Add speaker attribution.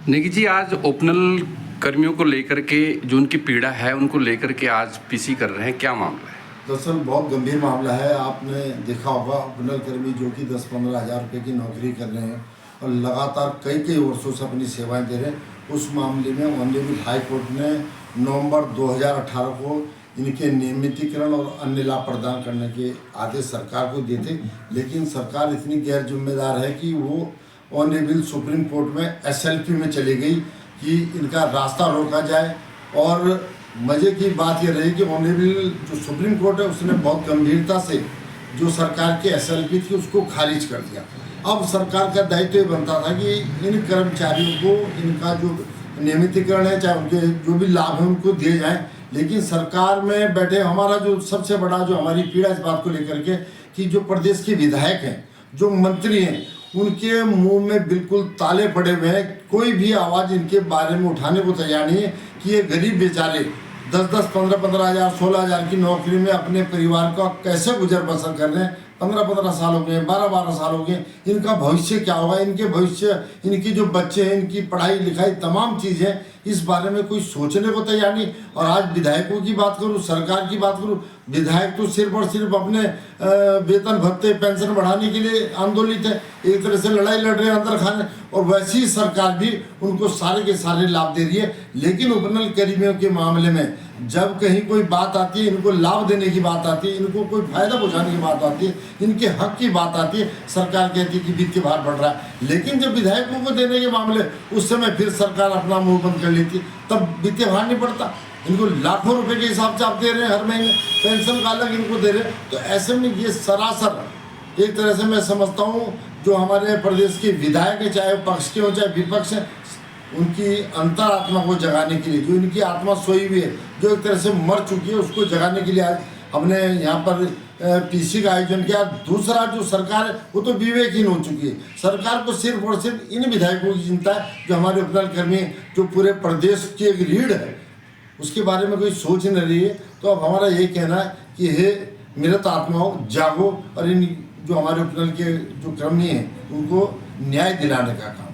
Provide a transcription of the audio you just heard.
Speaker 1: नेगी जी, आज ओपनल कर्मियों को लेकर के जो उनकी पीड़ा है उनको लेकर के आज पीसी कर रहे हैं, क्या मामला है?
Speaker 2: दरअसल बहुत गंभीर मामला है। आपने देखा होगा ओपनल कर्मी जो कि 10-15 हज़ार रुपये की नौकरी कर रहे हैं और लगातार कई वर्षों से अपनी सेवाएं दे रहे हैं। उस मामले में ऑनरेबल हाई कोर्ट ने नवंबर 2018 को इनके नियमितीकरण और अन्य लाभ प्रदान करने के आदेश सरकार को दिए थे, लेकिन सरकार इतनी गैर जिम्मेदार है कि वो ऑनरेबल सुप्रीम कोर्ट में SLP में चली गई कि इनका रास्ता रोका जाए। और मज़े की बात यह रही कि ऑनरेबल जो सुप्रीम कोर्ट है उसने बहुत गंभीरता से जो सरकार की SLP थी उसको खारिज कर दिया। अब सरकार का दायित्व ये बनता था कि इन कर्मचारियों को इनका जो नियमितीकरण है, चाहे उनके जो भी लाभ हैं उनको दिए जाएं। लेकिन सरकार में बैठे हमारा जो सबसे बड़ा जो हमारी पीड़ा इस बात को लेकर के कि जो प्रदेश के विधायक हैं, जो मंत्री हैं, उनके मुंह में बिल्कुल ताले पड़े हुए हैं। कोई भी आवाज़ इनके बारे में उठाने को तैयार नहीं है कि ये गरीब बेचारे 10-10, 15-15 हज़ार, 16 हज़ार की नौकरी में अपने परिवार का कैसे गुजर बसर कर रहे हैं। 15-15 साल हो गए, 12-12 साल हो गए। इनका भविष्य क्या होगा, इनके भविष्य, इनकी जो बच्चे हैं, इनकी पढ़ाई लिखाई तमाम चीज़ें, इस बारे में कोई सोचने को तैयार नहीं। और आज विधायकों की बात करूँ, सरकार की बात करूँ, विधायक तो सिर्फ और सिर्फ अपने वेतन भत्ते पेंशन बढ़ाने के लिए आंदोलित है, एक तरह से लड़ाई लड़ रहे हैं अंदर खाने। और वैसी ही सरकार भी उनको सारे के सारे लाभ दे रही है। लेकिन ओपनल कर्मियों के मामले में जब कहीं कोई बात आती है, इनको लाभ देने की बात आती है, इनको कोई फायदा पहुंचाने की बात आती है, इनके हक की बात आती है, सरकार कहती है कि वित्तीय भार बढ़ रहा है। लेकिन जब विधायकों को देने के मामले उस समय फिर सरकार अपना मुंह बंद कर लेती, तब वित्तीय भार नहीं पड़ता। इनको लाखों रुपए के हिसाब से आप दे रहे हैं, हर महीने पेंशन का अलग इनको दे रहे हैं। तो ऐसे में ये सरासर एक तरह से मैं समझता हूँ जो हमारे प्रदेश के विधायक हैं, चाहे पक्ष के हो चाहे विपक्ष हैं, उनकी अंतरात्मा को जगाने के लिए, जो इनकी आत्मा सोई हुई है, जो एक तरह से मर चुकी है, उसको जगाने के लिए आज हमने यहाँ पर PC का आयोजन किया। दूसरा जो सरकार है वो तो विवेकहीन हो चुकी है। सरकार को सिर्फ और सिर्फ इन विधायकों की चिंता है जो हमारे ओपनल कर्मी, जो पूरे प्रदेश की एक रीढ़ है, उसके बारे में कोई सोच नहीं रही है। तो अब हमारा ये कहना है कि हे मृत आत्माओं, जागो और इन जो हमारे ओपनल के जो कर्मी हैं उनको न्याय दिलाने का काम